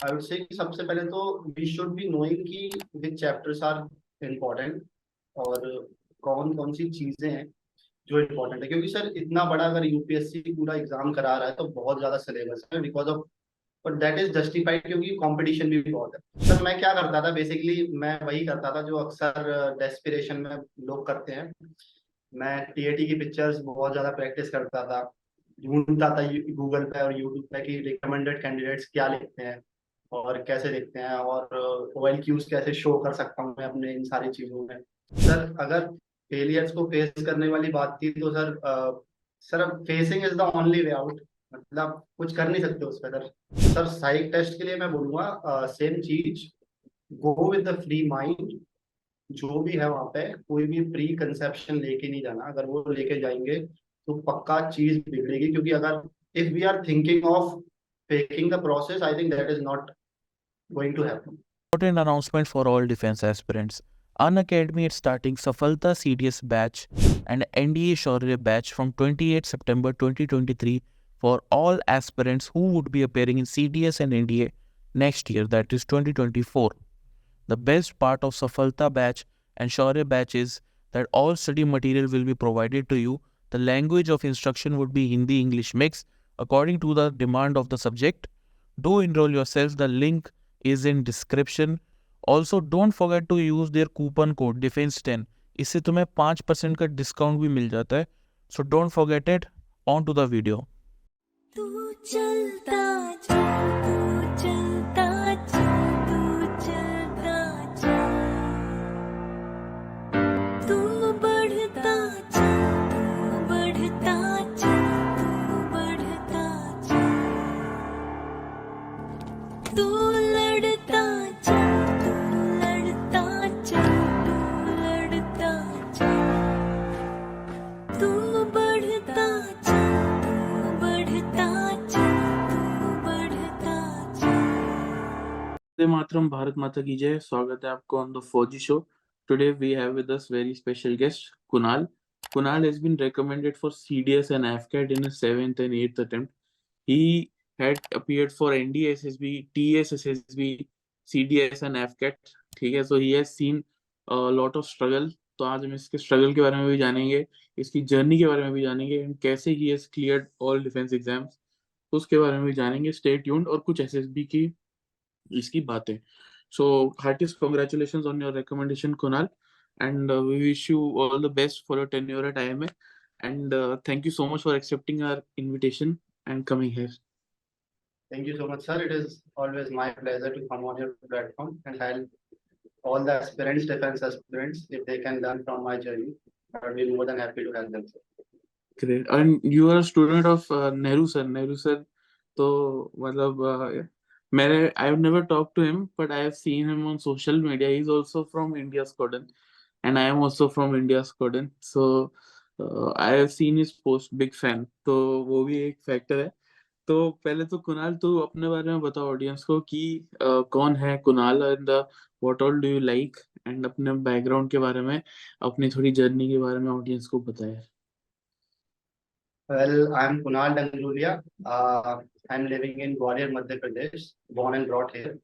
I would say कि सबसे पहले तो वी शुड बी नोइंग कि विच चैप्टर्स आर इम्पोर्टेंट और कौन कौन सी चीजें हैं जो इम्पोर्टेंट है, क्योंकि सर इतना बड़ा अगर यूपीएससी पूरा एग्जाम करा रहा है तो बहुत ज्यादा सिलेबस है because of, but that is justified क्योंकि कंपटीशन भी बहुत है। सर मैं क्या करता था बेसिकली, मैं वही करता था जो अक्सर डेस्पिरेशन में लोग करते हैं। मैं टीएटी की पिक्चर्स बहुत ज्यादा प्रैक्टिस करता था, ढूंढता था गूगल पे और यूट्यूब पे कि रिकमेंडेड कैंडिडेट्स क्या लिखते हैं और कैसे लिखते हैं, और ओएल क्यूज कैसे शो कर सकता हूँ मैं अपने इन सारी चीजों में। सर अगर फेलियर्स को फेस करने वाली बात थी तो sir sir facing is the only way out, मतलब कुछ कर नहीं सकते उस पर सर। सर साइक टेस्ट के लिए मैं बोलूंगा सेम चीज, go with the free mind. जो भी है वहां पे कोई भी प्री कंसेप्शन लेके नहीं जाना, अगर वो लेके जाएंगे तो पक्का चीज बिगड़ेगी, क्योंकि अगर if we are thinking of faking the process, I think that is not going to happen. Important announcement for all defense aspirants. Unacademy is starting Safalta CDS batch and NDA Shaurya batch from 28 September 2023 for all aspirants who would be appearing in CDS and NDA next year, that is 2024. The best part of Safalta batch and Shaurya batch is that all study material will be provided to you. The language of instruction would be Hindi English mix according to the demand of the subject. Do enroll yourself. The link is in description. Also don't forget to use their coupon code defense10. इससे तुम्हें 5% का discount भी मिल जाता है. So don't forget it. On to the video. तू चलता जा, तू चलता जा, तू चलता जा, तू बढ़ता जा, तू बढ़ता जा, तू बढ़ता जा, तू लड़ता जा, तू लड़ता जा, तू लड़ता जा, तू बढ़ता जा, तू बढ़ता जा, तू बढ़ता जा। वंदे मातरम, भारत माता की जय। स्वागत है आपको ऑन द फौजी show. Today we have with us very special guest Kunal. Kunal has been recommended for CDS and AFCAT in his 7th and 8th attempt. He had appeared for NDA SSB, TS SSB, CDS and AFCAT. ठीक है, so he has seen a lot of struggle. तो आज हम इसके struggle के बारे में भी जानेंगे, इसकी जर्नी के बारे में भी जानेंगे, and कैसे he has cleared all defense exams उसके बारे में भी जानेंगे। Stay tuned। और कुछ SSB की इसकी बातें। So heartiest congratulations on your recommendation, Kunal, and we wish you all the best for your tenure at IMA, and thank you so much for accepting our invitation and coming here. Thank you so much, sir. It is always my pleasure to come on your platform and help all the aspirants, defense aspirants, if they can learn from my journey. I will be more than happy to help them, sir. Great. And you are a student of Nehru sir. Nehru sir, तो मतलब मैंने I have never talked to him, but I have seen him on social media. He is also from India Squadron, and I am also from India Squadron. So I have seen his post. Big fan. तो वो भी एक factor है। तो पहले तो कुणाल, तू अपने बारे में बताओ ऑडियंस को कि कौन है Kunal and what all do you like, and अपने बैकग्राउंड के बारे में, अपनी थोड़ी जर्नी के बारे में ऑडियंस को बताया। Well, I'm Kunal Dangulia. I'm living in Gwalior, Madhya Pradesh, born and brought here.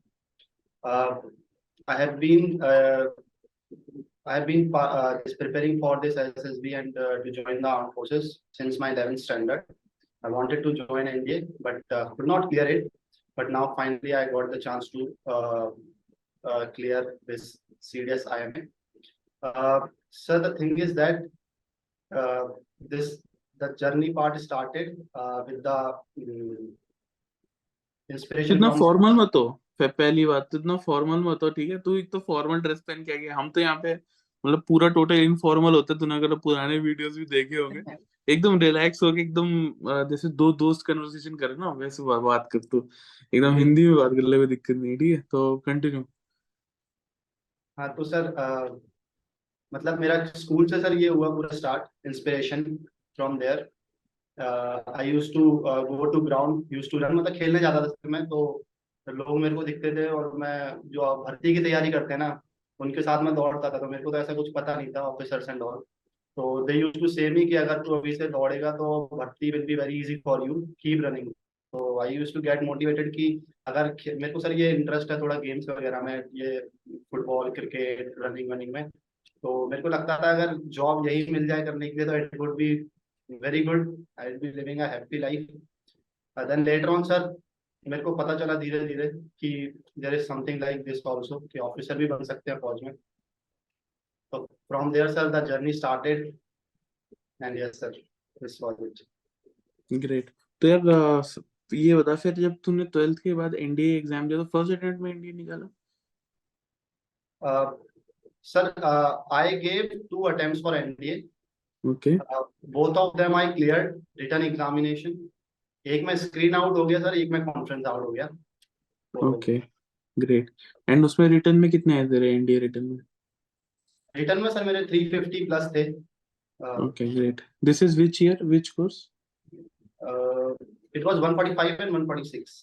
Uh, I have been just preparing for this SSB and to join the armed forces since my 11th standard. I wanted to join NDA, but could not clear it. But now finally I got the chance to clear this CDS IMA. So the thing is that uh, this the journey part started with the inspiration इतना from. Formal मत हो। पहली बात तो इतना formal मत हो, ठीक है। तू एक तो फॉर्मल ड्रेस पहन के आ गया, हम तो यहाँ पे मतलब पूरा टोटल इनफॉर्मल होता है। तूने अगर पुराने वीडियोस भी देखे होंगे, एकदम रिलैक्स होके, एकदम जैसे दो दोस्त कन्वर्सेशन करे ना, वैसे बात कर। तू एकदम हिंदी में बात कर ले, कोई दिक्कत नहीं, ठीक है। तो कंटिन्यू। हाँ तो सर मतलब मेरा स्कूल से सर ये हुआ पूरा start, inspiration from there. I use to go to ground, use to run, मतलब खेलने जाता था सर मैं। तो लोग मेरे को दिखते थे और मैं जो भर्ती की तैयारी करते हैं ना उनके साथ मैं दौड़ता था। तो मेरे को तो ऐसा कुछ पता नहीं था ऑफिसर्स एंड ऑल। तो दे यूज टू से मी कि अगर तू अभी से दौड़ेगा तो भर्ती will be very easy for you, keep running. तो आई यूज टू गेट मोटिवेटेड कि अगर मेरे को सर ये इंटरेस्ट है थोड़ा गेम्स वगैरह में, ये फुटबॉल क्रिकेट रनिंग वनिंग में, तो मेरे को लगता था अगर जॉब यही मिल जाए करने के लिए तो it would be very good, I will be living a happy life. Then later on sir मेरे को पता चला धीरे धीरे कि there is something like this also, कि ऑफिसर भी बन सकते हैं फौज में। तो from there sir the journey started and yes sir this was it. Great. तो यार ये बता, फिर जब तूने 12th के बाद एनडीए एग्जाम दिया तो फर्स्ट अटेम्प्ट में एनडीए निकाला? Sir I gave 2 attempts for NDA. Okay Both of them I cleared written examination. एक में स्क्रीन आउट हो गया सर, एक में कॉन्फ्रेंस आउट हो गया। तो ओके ग्रेट। एंड उसमें रिटर्न में कितने आए तेरे एनडीए रिटर्न में? रिटर्न में सर मेरे 350 प्लस थे। Okay great. This is which year, which course? It was 145 and 146।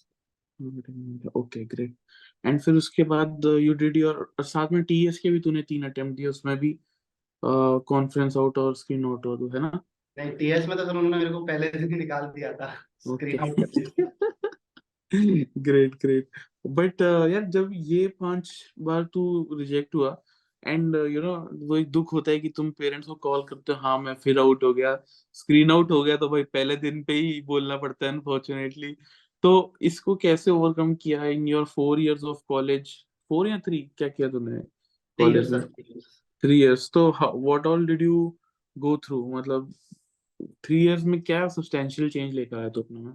Okay great. And फिर उसके बाद यू डिड योर, साथ में टीएस के भी तूने 3 अटेम्प्ट दिए, उसमें भी कॉन्फ्रेंस आउट और स्क्रीन आउट हो, है ना? नहीं, टीएस में तो सर उन्होंने मेरे को पहले से ही निकाल दिया था, ओके स्क्रीन आउट कर दिया। Great great. बट यार जब ये 5 बार तू रिजेक्ट हुआ, एंड यू नो वो एक दुख होता है कि तुम पेरेंट्स को कॉल करते हो, हाँ मैं फिर आउट हो गया, स्क्रीन आउट हो गया, तो भाई पहले दिन पे ही बोलना पड़ता है अनफॉर्चुनेटली। तो इसको कैसे ओवरकम किया in your 4 years of college? 4 या 3 क्या किया तूने 3 कॉलेज years में? सर। 3 इयर्स। तो what all did you go through, मतलब 3 इयर्स में क्या सब्सटेंशियल चेंज लेकर आया तू अपने में?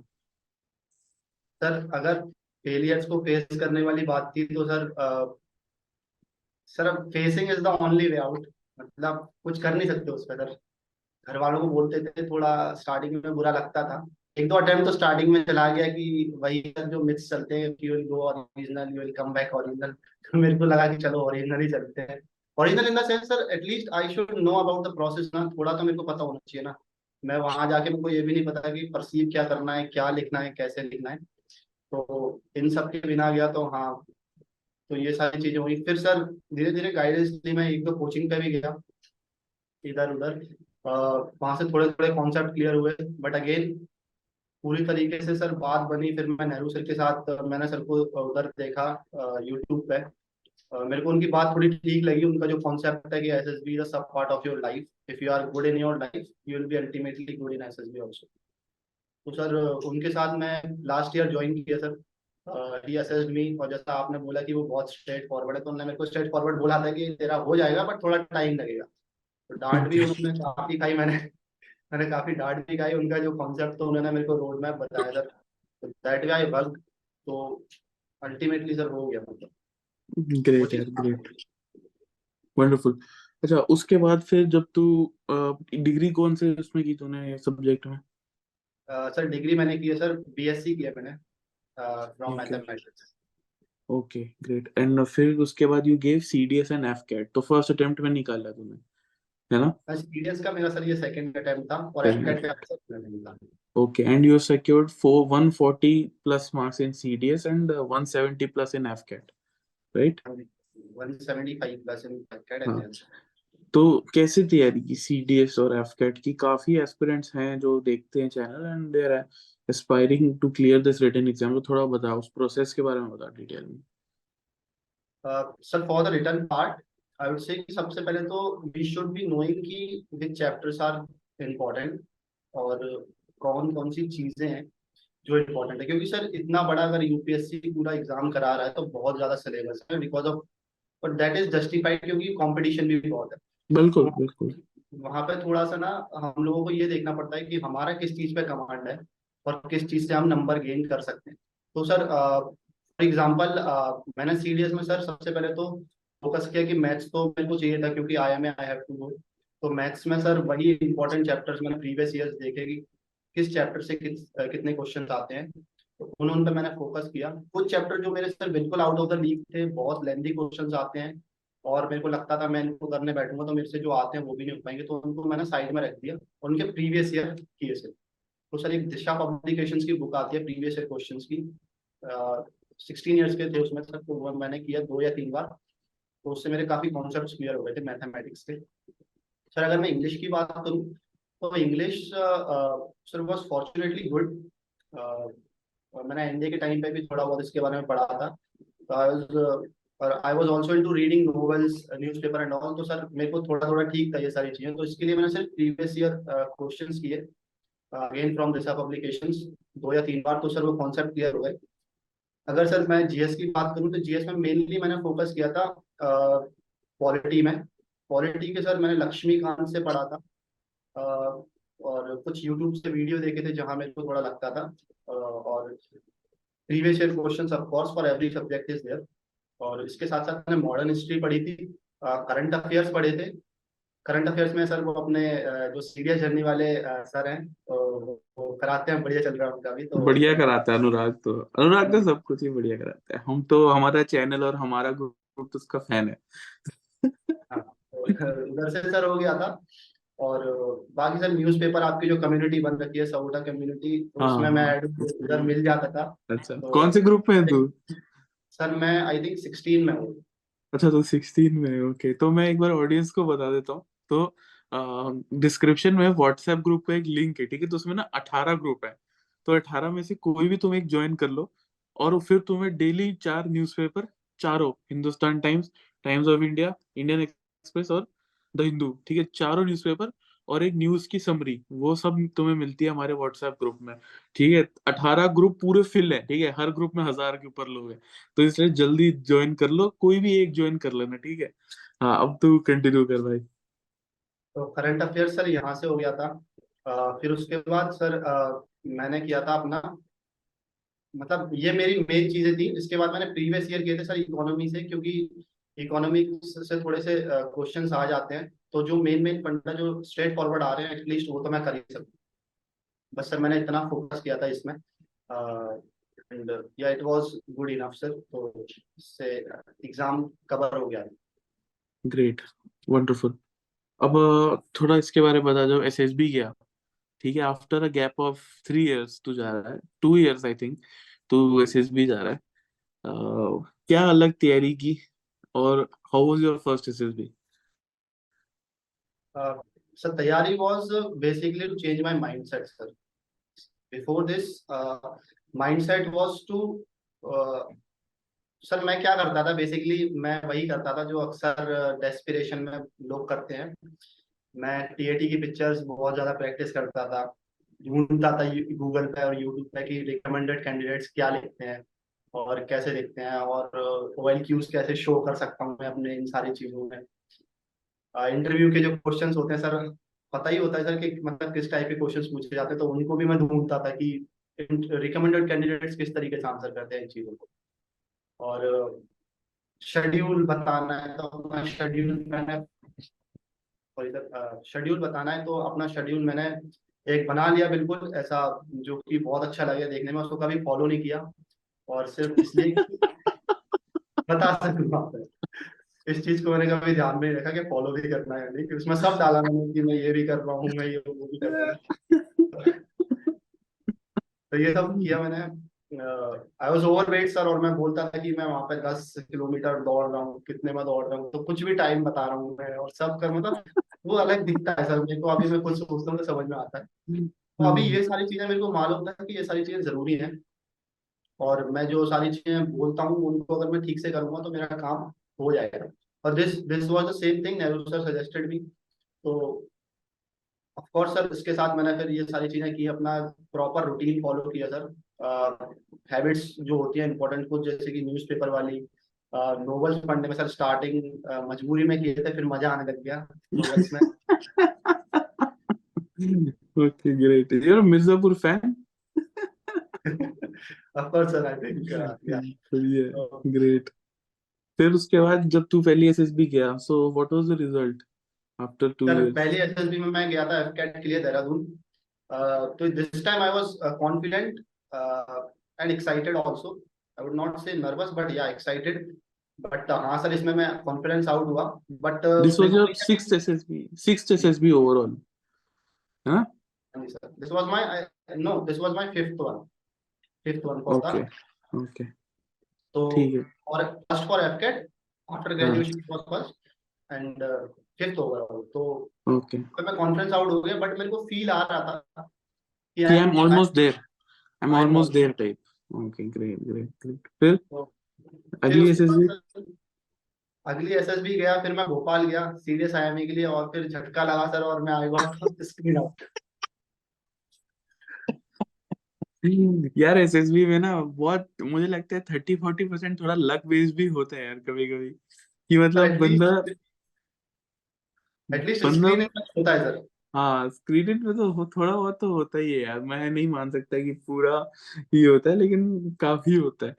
सर अगर फेलियर्स को फेस करने वाली बात थी तो सर अब facing is the only way out, मतलब कुछ कर नहीं सकते उस पर सर। घर वालों को बोलते थे, थोड़ा स्टार्टिंग में बुरा लगता था। 1-2 अटेम्प्ट तो स्टार्टिंग में चला गया कि वही जो मिथ्स चलते हैं कि you will go original, you will come back original. तो मेरे को लगा कि चलो ओरिजिनल ही चलते हैं। Original in the sense sir at least I should know about the process ना, थोड़ा तो मेरे को पता होना चाहिए ना। मैं वहां जाके मेरे को ये भी नहीं पता कि परसीव क्या करना है, क्या लिखना है, कैसे लिखना है। तो इन सब के बिना गया तो हाँ, तो ये सारी चीजें हुई। फिर सर धीरे धीरे गाइडेंस लिए मैं 1-2 कोचिंग पे भी गया इधर उधर। वहां से थोड़े थोड़े कॉन्सेप्ट क्लियर हुए, बट अगेन पूरी तरीके से सर बात बनी। फिर मैं नेहरू सर के साथ मैंने सर को उधर देखा यूट्यूब पे। मेरे को उनकी बात थोड़ी ठीक लगी, उनका जो कॉन्सेप्ट है कि SSB is a sub part of your life, if you are good in your life you will be ultimately good in SSB also. तो सर उनके साथ मैं लास्ट ईयर ज्वाइन किया सर। ही असेस्ड मी, और जैसा आपने बोला कि वो बहुत स्ट्रेट फॉरवर्ड है, तो उन्होंने मेरे को स्ट्रेट फॉरवर्ड बोला था कि तेरा हो जाएगा बट थोड़ा टाइम लगेगा। तो डांट भी उन्होंने काफी खाई, मैंने काफी डांट भी खाई। उनका जो कॉन्सेप्ट तो उन्होंने मेरे को रोड मैप बताया sir, that way I work. तो अल्टीमेटली सर हो गया मतलब वो ग्रेट चीज। यार, ग्रेट, वंडरफुल। अच्छा, उसके बाद फिर जब तू डिग्री कौन से उसमें की तूने सब्जेक्ट में? सर डिग्री मैंने की है सर, बीएससी किया मैंने from okay mathematics. Okay great. And फिर उसके बाद यू गेव सीडीएस एंड एफकेट, तो फर्स्ट अटेम्प्ट में निकाला तूने, है ना? सीडीएस का मेरा सर ये सेकंड अटेम्प्ट था, और एफकेट का सर मैंने निकाला। Okay, and you secured 140 plus marks in CDS and 170 plus in FCAT, right? 175 plus इन एफकेट हाँ। एंड तो कैसे तैयारी की सीडीएस और एफकेट की? काफी एस्पिरेंट्स हैं जो देखते हैं channel, and they are aspiring to clear this written exam. तो थोड़ा बताओ उस प्रोसेस के बारे में, बता डिटेल में। Sir for the return part I would say सबसे पहले तो वी शुड बी नोइंग कि विच चैप्टर्स आर इम्पोर्टेंट और कौन कौन सी चीजें हैं जो इम्पोर्टेंट है। क्योंकि सर इतना बड़ा अगर यूपीएससी पूरा एग्जाम करा रहा है तो बहुत ज्यादा सिलेबस है, because of, but that is justified क्योंकि कंपटीशन भी बहुत है। बिल्कुल तो बिल्कुल। वहां पे थोड़ा सा ना हम लोगों को ये देखना पड़ता है कि हमारा किस चीज पे कमांड है और किस चीज से हम नंबर गेन कर सकते हैं। तो सर फॉर एग्जांपल मैंने सीडीएस में सर सबसे पहले तो फोकस किया कि मैथ्स तो मेरे को चाहिए था क्योंकि आई हैव टू गो। तो मैथ्स में सर वही इंपॉर्टेंट चैप्टर्स मैंने प्रीवियस ईयर्स देखे कि किस चैप्टर से कितने क्वेश्चन आते हैं, तो उन पे मैंने फोकस किया। कुछ चैप्टर जो मेरे सर बिल्कुल आउट ऑफ द लीग थे, बहुत लेंथी क्वेश्चन आते हैं और मेरे को लगता था मैं इनको करने बैठूंगा तो मेरे से जो आते हैं वो भी नहीं हो पाएंगे, तो उनको मैंने साइड में रख दिया और उनके प्रीवियस ईयर किए से। तो सर एक दिशा पब्लिकेशंस की बुक आती है प्रीवियस ईयर क्वेश्चन की, 16 ईयर्स के थे उसमें सर, तो वो मैंने किया 2 या 3 बार। तो उससे मेरे काफी कॉन्सेप्ट क्लियर हो गए थे मैथमेटिक्स के। सर अगर मैं इंग्लिश की बात करूँ तो English sir was fortunately good. और मैंने एनडीए के टाइम पे भी थोड़ा बहुत इसके बारे में पढ़ा था। तो I was also into reading novels, newspaper and all. तो सर मेरे को थोड़ा थोड़ा ठीक था ये सारी चीजें, तो इसके लिए मैंने सिर्फ प्रीवियस ईयर क्वेश्चंस किए अगेन फ्रॉम दिशा पब्लिकेशंस 2 या 3 बार, तो सर वो कॉन्सेप्ट क्लियर हो गए। अगर सर मैं जीएस की बात करूं तो जीएस में मेनली मैंने फोकस किया था पॉलिटी में। पॉलिटी के सर मैंने लक्ष्मीकांत से पढ़ा था और कुछ यूट्यूब से वीडियो देखे थे जहां मेरे को थोड़ा लगता था, और previous year questions of course for every subject is there. और इसके साथ साथ मैंने मॉडर्न हिस्ट्री पढ़ी थी, करंट अफेयर्स पढ़े थे। करंट अफेयर्स में सर वो अपने जो सीरियस जर्नी वाले सर हैं, तो वो कराते हैं, बढ़िया चल रहा है उनका भी। तो बढ़िया कराता है अनुराग, तो अनुराग तो सब कुछ ही बढ़िया कराता है। हम तो, हमारा चैनल और हमारा ग्रुप तो उसका फैन है। हाँ, तो उधर से सर हो गया था। और बाकी सर न्यूज़पेपर आपकी जो कम्युनिटी बन रखी है सऊटा कम्युनिटी, तो उसमें मैं हाँ। उधर मिल जाता था। अच्छा, तो कौन से ग्रुप में है तू? सर मैं आई थिंक 16 में हूँ। अच्छा, तो 16 में, ओके। तो मैं एक बार ऑडियंस को बता देता हूँ। तो डिस्क्रिप्शन में व्हाट्सएप ग्रुप का एक लिंक है, ठीक है? तो उसमें ना 18 ग्रुप है। तो 18 में से कोई भी तुम एक ज्वाइन कर लो, और फिर तुम्हें डेली 4 न्यूज़पेपर, चारों, Hindustan times, times of India, Indian express और द हिंदू, ठीक है, चारों न्यूज़पेपर और एक न्यूज की समरी, वो सब तुम्हें मिलती है हमारे व्हाट्सएप ग्रुप में, ठीक है? 18 ग्रुप पूरे फिल है, ठीक है? हर ग्रुप में 1000 के ऊपर लोग हैं। तो इसलिए जल्दी ज्वाइन कर लो, कोई भी एक ज्वाइन कर लेना, ठीक है? हाँ, अब तू कंटिन्यू कर भाई। तो करंट अफेयर सर यहाँ से हो गया था। फिर उसके बाद सर मैंने किया था अपना, मतलब ये मेरी मेन चीजें थी। इसके बाद मैंने प्रीवियस ईयर किए थे सर इकोनॉमी से, क्योंकि इकोनॉमी से थोड़े से क्वेश्चंस आ जाते हैं, तो जो मेन मेन फंडा जो स्ट्रेट फॉरवर्ड आ रहे हैं एटलीस्ट वो तो मैं कर ही सकूँ। बस सर मैंने इतना फोकस किया था इसमें, एंड या it was good enough sir, तो इससे एग्जाम कवर हो गया। Great, wonderful. अब थोड़ा इसके बारे में बता, जो एसएसबी गया, ठीक है, after a gap of 3 years तू जा रहा है, 2 इयर्स आई थिंक, तू एसएसबी जा रहा है। क्या अलग तैयारी की, और how was your first SSB? Sir तैयारी was basically to change my mindset sir. Before this mindset was to, sir मैं क्या करता था बेसिकली, मैं वही करता था जो अक्सर डेस्पिरेशन में लोग करते हैं। मैं टीएटी की पिक्चर्स बहुत ज्यादा प्रैक्टिस करता था, ढूंढता था गूगल पे और यूट्यूब पे कि रिकमेंडेड कैंडिडेट्स क्या लिखते हैं और कैसे लिखते हैं, और OLQs कैसे शो कर सकता हूँ मैं अपने इन सारी चीजों में। इंटरव्यू के जो क्वेश्चंस होते हैं सर, पता ही होता है सर कि मतलब किस टाइप के क्वेश्चंस पूछे जाते हैं, तो उनको भी मैं ढूंढता था कि रिकमेंडेड कैंडिडेट्स किस तरीके से आंसर करते हैं इन चीजों को। और शेड्यूल बताना है तो अपना शेड्यूल मैंने, सॉरी सर, शेड्यूल बताना है तो अपना शेड्यूल मैंने एक बना लिया बिल्कुल ऐसा, जो कि बहुत अच्छा लगे देखने में। उसको कभी फॉलो नहीं किया, और सिर्फ इसलिए कि बता सकूँ आपको, इस चीज को मैंने कभी ध्यान में नहीं रखा कि फॉलो भी करना है नहीं, कि उसमें सब डाला मैंने कि मैं ये भी कर रहा हूँ, मैं ये वो भी कर रहा हूँ। तो ये सब किया मैंने। I was over weight sir, और मैं बोलता था कि मैं वहां पे 10 किलोमीटर दौड़ रहा हूँ, कितने में दौड़ रहा हूँ, तो कुछ भी टाइम बता रहा हूँ मैं, और सब कर मतलब वो अलग दिखता है सर मेरे को। अभी मैं खुद सोचता हूँ तो समझ में आता है। तो अभी ये सारी चीजें मेरे को मालूम था कि ये सारी चीजें जरूरी हैं, और मैं जो सारी चीजें बोलता हूँ उनको अगर मैं ठीक से करूंगा तो मेरा काम हो जाएगा। और this this was the same thing Nehru sir suggested me. तो ऑफ कोर्स सर इसके साथ मैंने फिर ये सारी चीजें की, अपना प्रॉपर रूटीन फॉलो किया सर। हैबिट्स जो होती है इंपॉर्टेंट, कुछ जैसे कि न्यूज़पेपर वाली, नोवेल्स पढ़ने में सर स्टार्टिंग मजबूरी में किए थे, फिर मजा आने लग गया नोवेल्स में। Okay, great. you're a Mirzapur fan? Of course sir I think या। ग्रेट। फिर उसके बाद जब तू पहली एसएसबी गया, so what was the result after two sir years पहली एसएसबी में मैं गया था एफकेट के लिए देहरादून। तो this time I was confident and excited also. I would not से नर्वस बट या एक्साइटेड। बट हाँ सर इसमें मैं कॉन्फिडेंस आउट हुआ, बट दिस मेरे वाज को योर सिक्स्थ एसएसबी ओवरऑल, हाँ? नहीं sir, this was my, no this was my fifth one for okay, the, okay, तो ठीक है। और फर्स्ट फॉर एफकेट आफ्टर हाँ, graduation was first, and fifth overall. तो ओके, मैं कॉन्फिडेंस आउट हो गया, बट मेरे को फील आ रहा था कि कि I am almost there, I am I am almost there type. Okay, great great great. फिर तो फिर अगली उसके एसएसबी? बाद अगली एसएसबी गया, फिर मैं भोपाल गया सीरियस आईएमई के लिए, और फिर झटका लगा सर और मैं आई गॉट स्क्रीन आउट। यार एसएसबी में ना बहुत मुझे लगता है 30-40% थोड़ा लक बेस्ड भी होता है यार कभी कभी, कि सर मतलब बंदा एटलीस्ट बंदा स्क्रीन होता है सर। हाँ स्क्रीन में तो थोड़ा बहुत तो होता ही है यार, मैं नहीं मान सकता कि पूरा ही होता है, लेकिन काफी होता है।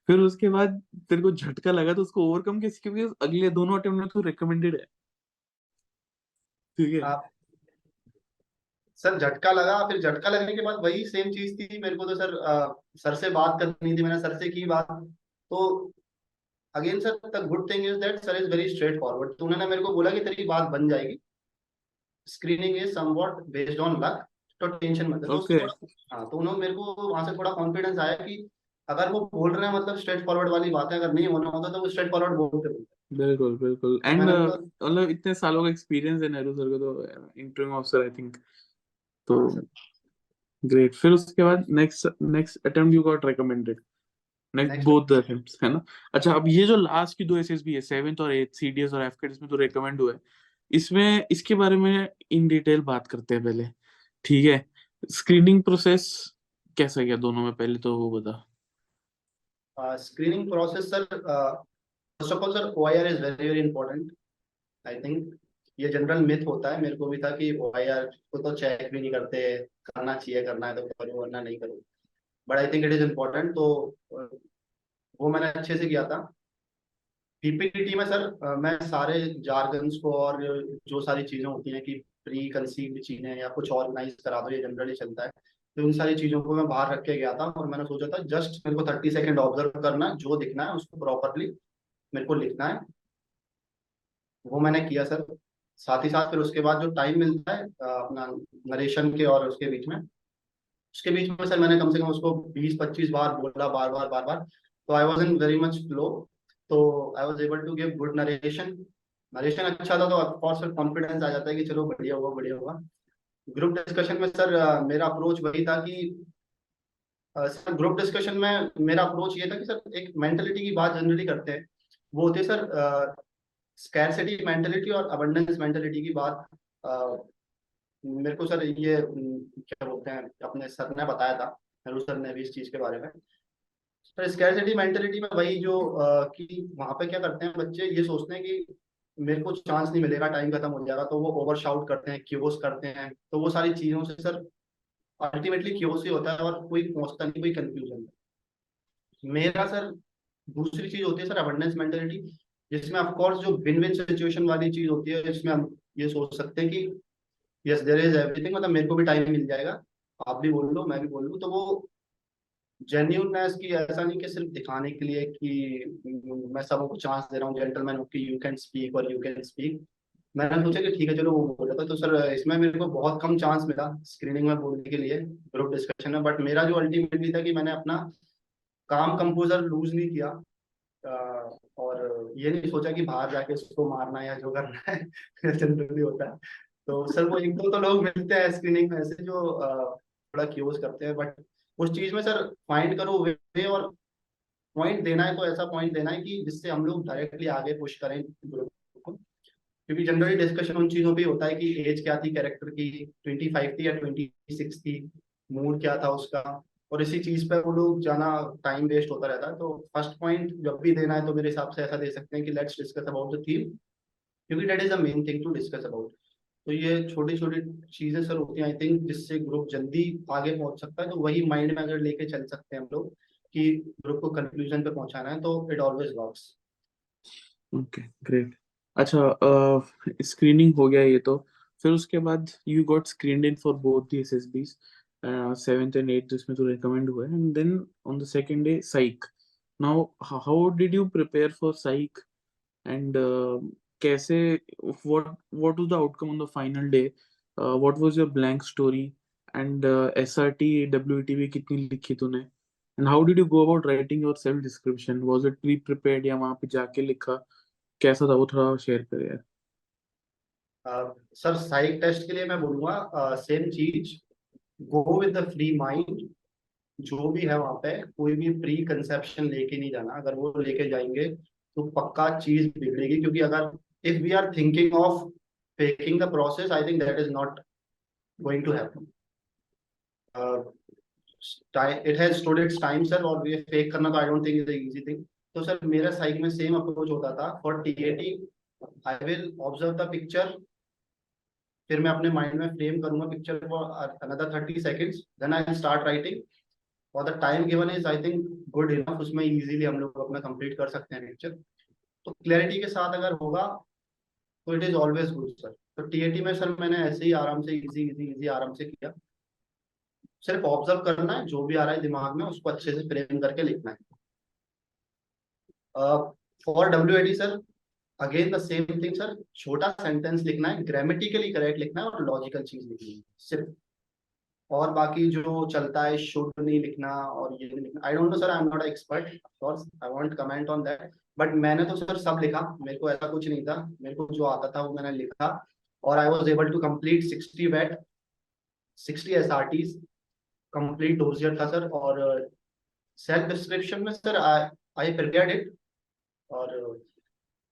फिर उसके बाद तेरे को झटका लगा तो उसको ओवरकम कैसे, क्योंकि अगले दोनों अटेम्प्ट में तो रिकमेंडेड है, ठीक है? आप सर झटका लगा, फिर झटका लगने के बाद वही सेम चीज थी मेरे को, तो सर सर से बात करनी थी, मैंने सर से की बात। तो again sir the good thing is that sir is very straight forward, तो उन्होंने मेरे को बोला कि तेरी बात बन जाएगी, screening is somewhat based on luck, तो टेंशन मत ले। तो ओके, उससे थोड़ा, हाँ तो उन्होंने मेरे को वहां से थोड़ा कॉन्फिडेंस आया कि अगर वो बोल रहे हैं मतलब स्ट्रेट फॉरवर्ड वाली बात है, अगर नहीं होना होता तो वो स्ट्रेट फॉरवर्ड बोलते बोलते। बिल्कुल बिल्कुल। तो एंड मैंने बोला मतलब इतने सालों का एक्सपीरियंस है नेहरू सर को तो इंटरिम ऑफिसर आई थिंक, तो हाँ सर। ग्रेट। फिर उसके बाद next next attempt you got recommended, next next both the attempts, है ना? अच्छा, अब ये जो लास्ट की दो एसएसबी है, 7th और 8th, सीडीएस और एफकेट, इसमें तो रिकमेंड हुआ है, इसमें इसके बारे में इन डिटेल बात करते हैं पहले, ठीक है? स्क्रीनिंग प्रोसेस कैसा गया दोनों में, पहले तो वो बता। Screening process sir, first of all sir OIR is very very important, I think. ये जनरल मिथ होता है, मेरे को भी था कि ओआईआर को तो चेक भी नहीं करते, करना चाहिए, करना है तो करो वरना नहीं करो, but I think it is important. तो वो मैंने अच्छे से किया था। पीपीटी में सर मैं सारे जार्गन्स को और जो सारी चीजें होती हैं कि प्री कंसीव्ड चीजें या कुछ ऑर्गेनाइज करा दो, ये जनरली चलता है, तो उन सारी चीजों को मैं बाहर रख के गया था, और मैंने सोचा था जस्ट मेरे को 30 सेकेंड ऑब्जर्व करना है, जो दिखना है उसको प्रॉपरली मेरे को लिखना है। वो मैंने किया सर। साथ ही साथ फिर उसके बाद जो टाइम मिलता है अपना नरेशन के और उसके बीच में, उसके बीच में सर मैंने कम से कम उसको 20-25 बार बोला, बार बार बार बार। तो I was in very much flow, तो I was able to give good narration. Narration अच्छा था तो ऑफकोर्स सर कॉन्फिडेंस आ जाता है कि चलो बढ़िया हुआ बढ़िया हुआ। ग्रुप डिस्कशन में सर मेरा अप्रोच वही था कि सर ग्रुप डिस्कशन में मेरा अप्रोच ये था कि सर एक मेंटेलिटी की बात जनरली करते हैं, वो होती है सर स्कैरसिटी मेंटेलिटी और अबंडेंस मेंटेलिटी की बात। मेरे को सर ये क्या बोलते हैं, अपने सर ने बताया था, नेहरू सर ने भी इस चीज के बारे में। सर स्कैरसिटी मेंटेलिटी में वही जो कि वहां पे क्या करते हैं बच्चे, ये सोचते हैं कि मेरे को चांस नहीं मिलेगा, टाइम खत्म हो जाएगा, तो वो ओवर शाउट करते हैं, क्यूस करते हैं, तो वो सारी चीजों से सर अल्टीमेटली क्यूस ही होता है और कोई पहुंचता नहीं, कोई कंफ्यूजन। मेरा सर दूसरी चीज होती है सर अबंडेंस मेंटेलिटी, जिसमें ऑफ कोर्स जो विन विन सिचुएशन वाली चीज होती है, जिसमें हम ये सोच सकते हैं कि यस देयर इज एवरीथिंग, मतलब मेरे को भी टाइम मिल जाएगा, आप भी बोल लो मैं भी बोल लूँ, तो वो जेन्यूननेस की, ऐसा नहीं कि सिर्फ दिखाने के लिए कि मैं सबको चांस दे रहा हूँ, जेंटलमैन हूँ कि यू कैन स्पीक और यू कैन स्पीक। मैंने सोचा कि ठीक है चलो वो बोल रहा था, तो सर इसमें मेरे को बहुत कम चांस मिला स्क्रीनिंग में बोलने के लिए, ग्रुप डिस्कशन में, बट मेरा जो अल्टीमेटली था कि मैंने अपना काम कंपोजर लूज नहीं किया, और ये नहीं सोचा कि बाहर जाके उसको मारना है या जो करना है जनरली होता है। तो सर वो एक दो तो लोग मिलते हैं स्क्रीनिंग में ऐसे जो थोड़ा क्यूज करते हैं, बट उस चीज में सर फाइंड करो वे, और पॉइंट देना है तो ऐसा पॉइंट देना है कि जिससे हम लोग डायरेक्टली आगे पुश करें ग्रुप को, क्योंकि जनरली डिस्कशन उन चीजों पे होता है कि एज क्या थी कैरेक्टर की, 25 थी या 26 थी, मूड क्या था उसका, और इसी चीज पे वो लोग जाना टाइम वेस्ट होता रहता है। तो फर्स्ट पॉइंट जब भी देना है तो मेरे हिसाब से ऐसा दे सकते हैं कि let's discuss about the theme, क्योंकि that is the main thing to discuss about. तो ये छोटी छोटी चीजें सर होती हैं आई थिंक, जिससे ग्रुप जल्दी आगे पहुंच सकता है, तो वही माइंड में अगर लेके चल सकते हैं हम लोग कि ग्रुप को कंक्लूजन पे पहुंचाना है, तो it always works. Okay, great. अच्छा, स्क्रीनिंग हो गया ये तो, फिर उसके बाद you got screened in for both the SSBs, 7th and 8th जिसमें तो रिकमेंड हुआ है, and then on the second day psych. Now how did you prepare for psych, and कैसे, what what was the outcome on the final day, what was your blank story, and SRT WTB कितनी लिखी तूने, and how did you go about writing your self description, was it pre prepared या वहां पे जाके लिखा, कैसा था वो, थोड़ा शेयर कर यार। सर साइक टेस्ट के लिए मैं बोलूंगा सेम चीज, go with the free mind, जो भी है वहाँ पे कोई भी प्री कंसेप्शन लेके नहीं जाना। अगर वो लेके जाएंगे तो पक्का चीज बिगड़ेगी, क्योंकि अगर if we are thinking of faking the process, I think that is not going to happen. It has stood its time sir, और ये फेक करना तो I don't think is easy thing. तो सर मेरा साइक में same approach होता था for TAT. I will observe the picture, फिर मैं अपने माइंड में फ्रेम करूंगा picture for another 30 seconds, then I start writing. और the time given is I think good enough, उसमें इजीली हम लोग अपना कंप्लीट कर सकते हैं पिक्चर। तो क्लैरिटी के साथ अगर होगा तो it is always good sir. तो टीएटी में सर मैंने ऐसे ही आराम से इजी इजी इजी आराम से किया। सिर्फ ऑब्जर्व करना है, जो भी आ रहा है दिमाग में उसको अच्छे से फ्रेम करके लिखना है। For W sir again the same thing sir, छोटा सेंटेंस लिखना है, ग्रामेटिकली करेक्ट लिखना है और लॉजिकल चीज लिखनी है सिर्फ। और बाकी जो चलता है शुड नहीं लिखना और ये नहीं लिखना, I don't know sir, I am not expert, I want comment on that. But मैंने तो सर सब लिखा, मेरे को ऐसा कुछ नहीं था, मेरे को जो आता था वो मैंने लिखा। और I was able to complete 60 वेट, 60 SRTs, कंप्लीट डोजियर था सर। और सेल्फ डिस्क्रिप्शन में sir I I prepared it, और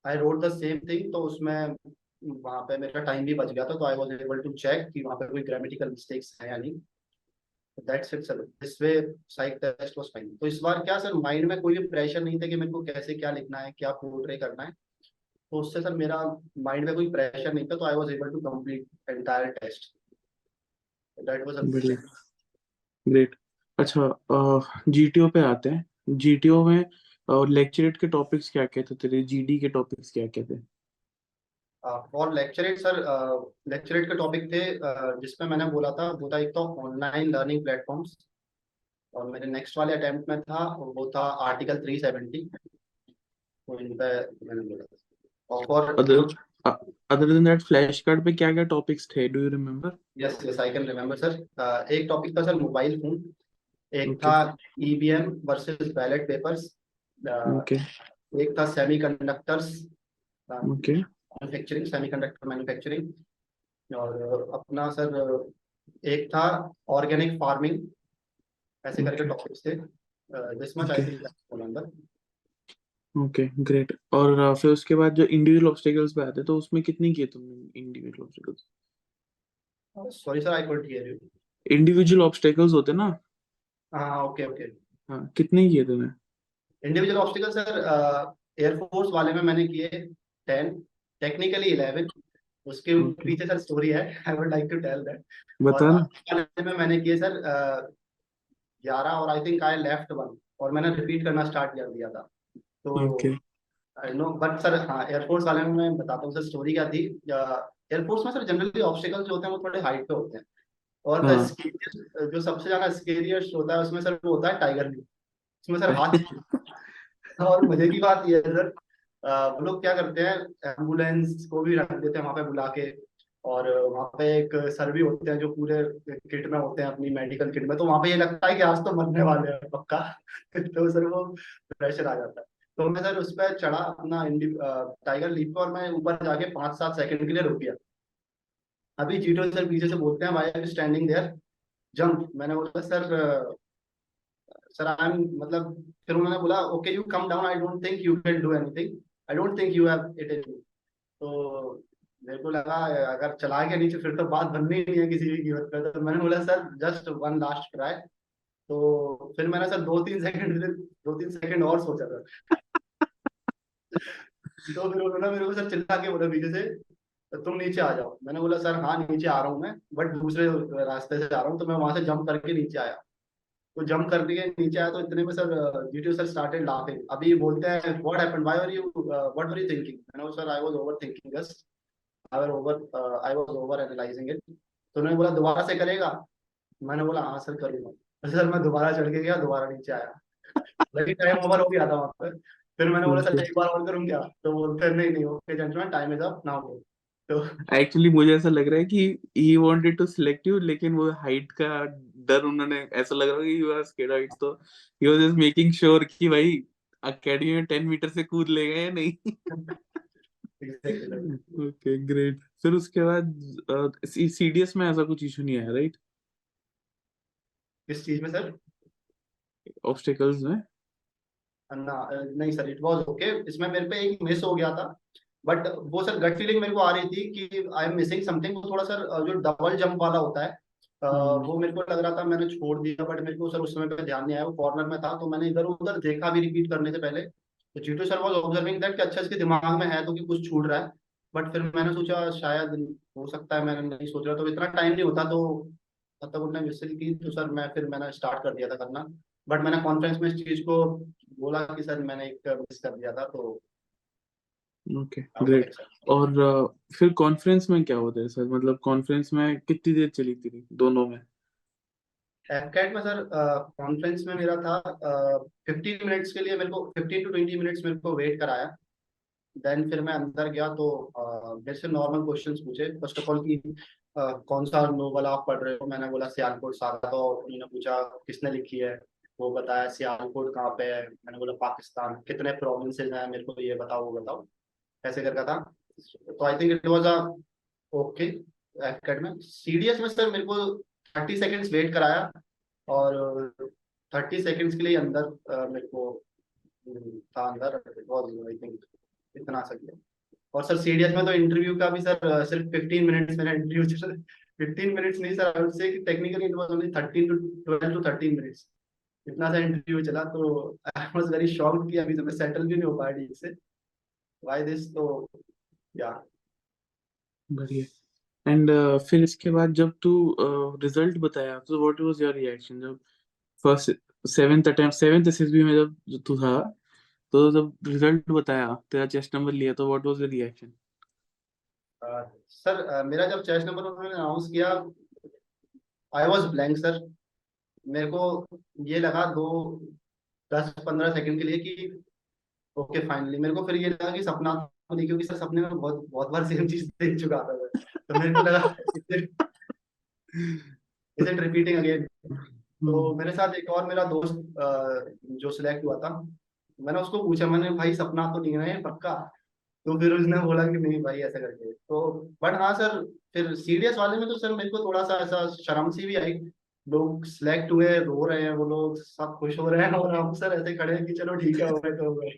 I wrote the same thing. तो उसमें वहाँ पे मेरा टाइम भी बच गया था, तो I was able to check कि वहाँ पे कोई ग्रामेटिकल मिस्टेक्स है या नहीं। That's it sir, this way psych test was fine. तो इस बार क्या सर, माइंड में कोई भी प्रेशर नहीं था कि मेरे को कैसे क्या लिखना है, क्या पोर्ट्रे करना है। तो उससे सर मेरा माइंड में कोई प्रेशर नहीं था, तो I was able to complete entire test. That was a बढ़िया, ग्रेट। अच्छा, जीटीओ पे आते हैं। जीटीओ में लेक्चरेट के टॉपिक्स क्या क्या थे, तेरे जीडी के टॉपिक्स क्या क्या थे? और लेक्चरेट सर, लेक्चरेट के टॉपिक थे जिसमें मैंने बोला था वो था, एक तो ऑनलाइन लर्निंग प्लेटफॉर्म्स, और मेरे नेक्स्ट वाले अटेम्प्ट में था वो था आर्टिकल 370। तो इन पे मैंने बोला था। और for other other than that flash card पे क्या क्या टॉपिक्स थे, do you remember? Yes yes I can remember sir. एक टॉपिक था सर मोबाइल फोन, एक ओके, था EVM versus ballot papers, okay, एक था semiconductors okay, manufacturing, semiconductor manufacturing. और अपना सर एक था ऑर्गेनिक फार्मिंग। ऐसे करके ओके, टॉपिक्स थे। This much I okay, think remember. Okay, great. और फिर उसके बाद जो इंडिविजुअल ऑब्स्टेकल्स पे आते, तो उसमें कितनी किए तुमने individual obstacles? Sorry sir, I couldn't hear you. Individual obstacles होते ना, हाँ ओके ओके। हाँ, कितने किए तुमने? इंडिविजुअल ऑब्स्टिकल सर, एयरफोर्स वाले में मैंने किए 10, टेक्निकली 11। उसके ओके, पीछे सर स्टोरी है, I would like to tell that. और बता ना। आर्मी वाले में मैंने किए सर 11, और आई थिंक आई लेफ्ट 1, और मैंने रिपीट करना स्टार्ट कर दिया था। तो okay, I know, but sir हाँ एयरफोर्स वाले में मैं बताता हूँ सर स्टोरी क्या थी। एयरफोर्स में सर जनरली ऑब्स्टिकल्स जो होते हैं वो थोड़े हाइट पे होते हैं, और हाँ। जो सबसे ज्यादा स्केरियस्ट होता है उसमें सर वो होता है टाइगर लीफ। उसमें सर हाथ और मजे की बात यह है सर, वो लोग क्या करते हैं, एम्बुलेंस को भी रख देते हैं वहां पे बुला के। और वहां पे एक सर भी होते हैं जो पूरे किट में होते हैं, अपनी मेडिकल किट में। तो वहां पे ये लगता है कि आज तो मरने वाले हैं पक्का। तो सर वो प्रेशर आ जाता है। तो मैं सर उस पर चढ़ा अपना टाइगर लीफ पे, और मैं ऊपर जाके 5-7 सेकंड के लिए रुक गया। अभी जीटो सर पीछे से बोलते हैं why are standing there, jump. मैंने बोला सर, सर आई एम मतलब, फिर उन्होंने बोला okay you come down, I don't think you can do anything, I don't think you have it in you. तो मेरे को लगा अगर चला गया नीचे फिर तो बात बननी ही नहीं है किसी भी कीमत पे। तो मैंने बोला sir just one last try. तो फिर मैंने सर 2-3 सेकंड और सोचा था। तो फिर उन्होंने मेरे को सर चिल्ला के बोला पीछे से, तो तुम नीचे आ जाओ। मैंने बोला सर हाँ नीचे आ रहा हूँ मैं, बट दूसरे रास्ते से आ रहा हूँ। तो मैं वहां से जंप करके नीचे आया। तो जंप कर दिए, नीचे आया, तो इतने में sir GTO sir started laughing. अभी बोलते हैं what happened, why are you, what were you thinking. मैंने बोला sir I was over thinking just, I was over analysing it. तो उन्होंने बोला दोबारा से करेगा। मैंने बोला हाँ सर करूंगा। तो सर मैं दोबारा चढ़ के गया, दोबारा नीचे आया। लेकिन टाइम ओवर हो गया था वहां पर। फिर मैंने बोला सर ओके, एक बार और करूँ क्या। तो बोलते नहीं नहीं okay gentleman, time is up now go. तो एक्चुअली मुझे ऐसा लग रहा है कि he wanted to select you, लेकिन वो हाइट का डर, उन्होंने ऐसा लग रहा है कि यू आर स्केर्ड हाइट, तो he was just making sure कि भाई एकेडमी में 10 मीटर से कूद ले गए या नहीं। Exactly sir. Okay, great. फिर उसके बाद सीडीएस में ऐसा कुछ इशू नहीं आया, राइट? किस चीज में सर? ऑब्स्टिकल्स में? नहीं सर, इट वाज ओके। इसमें मेरे पे एक मिस हो गया था, बट वो सर गट फीलिंग मेरे को आ रही थी कि आई एम मिसिंग समथिंग। वो थोड़ा सर जो डबल जंप वाला होता है, वो मेरे को लग रहा था मैंने छोड़ दिया, बट मेरे को सर उस समय पे ध्यान नहीं आया, वो कॉर्नर में था, तो मैंने इधर उधर देखा भी रिपीट करने से पहले। तो Jitu sir was observing that कि अच्छा इसके दिमाग में है तो कि कुछ छूट रहा है, बट फिर मैंने सोचा शायद हो सकता है, मैंने नहीं सोच रहा, तो इतना टाइम नहीं होता, तो तब तक उन्होंने विसिल की, तो सर मैंने स्टार्ट कर दिया था करना। बट मैंने कॉन्फ्रेंस में इस चीज को बोला कि सर मैंने एक मिस कर दिया था, तो ओके, ग्रेट। और फिर कॉन्फ्रेंस में क्या होता है सर? मतलब कॉन्फ्रेंस में कितनी देर चली थी दोनों में? एफकैट में सर कॉन्फ्रेंस में मेरा था 15 मिनट्स के लिए, मेरे को 15 to 20 मिनट्स मेरे को वेट कराया। देन फिर मैं अंदर गया तो मेरे से नॉर्मल क्वेश्चंस पूछे। फर्स्ट ऑफ ऑल कि कौन सा नोवेल आप पढ़ रहे हो, मैंने बोला सियालकोट सागा। तो उन्होंने पूछा किसने लिखी है, वो बताया सियालकोट कहाँ पे है, मैंने बोला पाकिस्तान। कितने प्रोविंसेस हैं मेरे को ये बताओ, वो बताओ, ऐसे करके था। तो I think it was a okay AFCAT में। सीडीएस में सर मेरे को 30 सेकेंड्स वेट कराया, और 30 सेकेंड्स के लिए अंदर मेरे को था अंदर। इट वाज आई थिंक इतना सही। और सर सीडीएस में तो इंटरव्यू का भी सर सिर्फ 15 मिनट्स मेरा इंटरव्यू चला। 15 मिनट्स नहीं sir, I would say technically it was only 12 to 13 minutes, इतना सा इंटरव्यू चला। तो आई वाज वेरी शॉक्ड कि अभी तो मैं सेटल भी नहीं हो पाया ठीक से, व्हाई दिस। तो या बढ़िया। एंड फिर इसके बाद जब तू रिजल्ट बताया तो व्हाट वाज योर रिएक्शन? जब फर्स्ट सेवेंथ एसएसबी में जब तू था, तो जब रिजल्ट बताया, तेरा चेस्ट नंबर लिया, तो what was your reaction? Sir मेरा जब चेस्ट नंबर उन्होंने अनाउंस किया, आई वाज ब्लैंक सर। मेरे को ये लगा दो 10-15 सेकंड के लिए कि ओके फाइनली। मेरे को फिर ये लगा कि सपना तो नहीं, क्योंकि सर सपने में बहुत बहुत बार सेम चीज देख चुका था मैं। तो मेरे को लगा इज इट रिपीटिंग अगेन। तो मेरे साथ एक और मेरा दोस्त जो सिलेक्ट हुआ था, मैंने उसको पूछा, मैंने भाई सपना तो नहीं है पक्का? तो फिर उसने बोला कि नहीं भाई ऐसा करके। तो बट हाँ सर, फिर सीरियस वाले में तो सर मेरे को थोड़ा सा ऐसा शर्म सी भी आई। लोग सिलेक्ट हुए, रो रहे हैं, वो लोग सब खुश हो रहे हैं, और हम सर ऐसे खड़े हैं कि चलो ठीक है, हो गए तो हो गए।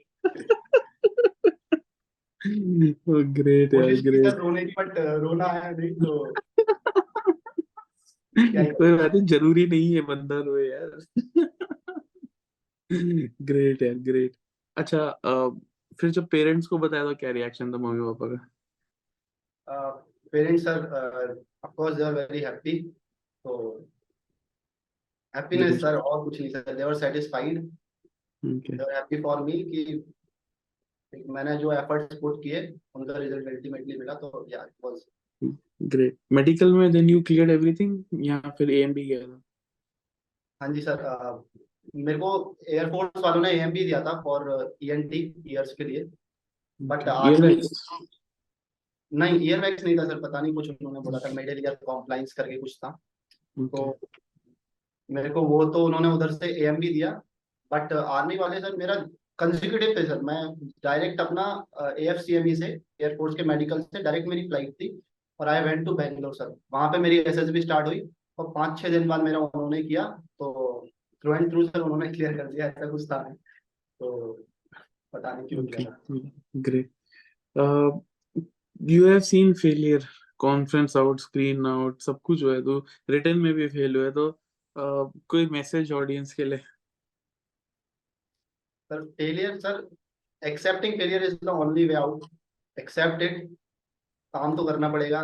ग्रेट यार, कोशिश की सर ग्रेट। रोने की, बट रोना आया नहीं, तो क्या ही कोई करें। बात नहीं, जरूरी नहीं है बंदा रोए यार। ग्रेट यार, ग्रेट। अच्छा, फिर जब पेरेंट्स को बताया तो क्या रिएक्शन था मम्मी पापा का? Parents sir of course they are very happy. तो हैप्पीनेस ग्रेट। सर, और कुछ नहीं sir, they were satisfied, okay, they are happy for me कि मैंने जो एफर्ट्स पुट किए उनका रिजल्ट अल्टीमेटली मिला। तो या इट वाज। ग्रेट। मेडिकल में देन यू क्लियर्ड एवरीथिंग या फिर एएमबी गया था? हाँ जी सर, मेरे को एयरफोर्स वालों ने एएमपी दिया था फॉर ईएनटी ईयर्स के लिए, बट आर्मी ईयरबैग्स? नहीं, ईयर वैक्स नहीं था सर, पता नहीं कुछ उन्होंने बोला था, मिडिल ईयर कॉम्प्लाइंस करके कुछ था। तो ओके। मेरे को वो तो उन्होंने उधर से एएमपी दिया, बट आर्मी वाले सर मेरा कंजिक्यूटिव थे सर। मैं डायरेक्ट अपना एएफसीएमई से, एयरफोर्स के मेडिकल से डायरेक्ट मेरी फ्लाइट थी, और I went to Bangalore sir. वहां पे मेरी एसएसबी स्टार्ट हुई, और 5-6 दिन बाद मेरा उन्होंने किया। तो थ्रू एंड थ्रू सर उन्होंने क्लियर कर दिया, ऐसा कुछ था नहीं। तो पता नहीं क्यों किया ओके, था। Great. You have seen failure, conference out, screen out, सब कुछ हुआ है, तो रिटर्न में भी फेल हुआ है, तो कोई मैसेज ऑडियंस के लिए? Sir failure sir, accepting failure is the only way out. Accept it, काम तो करना पड़ेगा,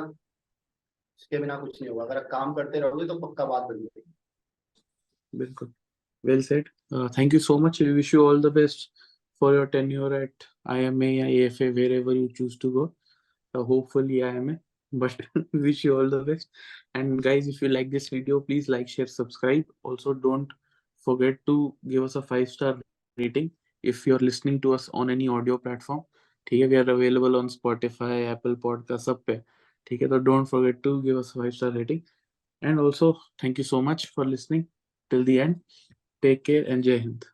इसके बिना कुछ नहीं होगा। अगर आप काम करते रहोगे तो पक्का बात बन जाएगी। बिल्कुल, well said. Thank you so much, we wish you all the best for your tenure at IMA या AFA, wherever you choose to go. Hopefully IMA, but wish you all the best. And guys, if you like this video, please like, share, subscribe. Also, don't forget to give us a 5-star rating if you're listening to us on any audio platform. ठीक है, we are available on Spotify, Apple Podcast, सब पे। ठीक है, तो don't forget to give us a 5-star rating. And also, thank you so much for listening till the end. Take care and Jai Hind.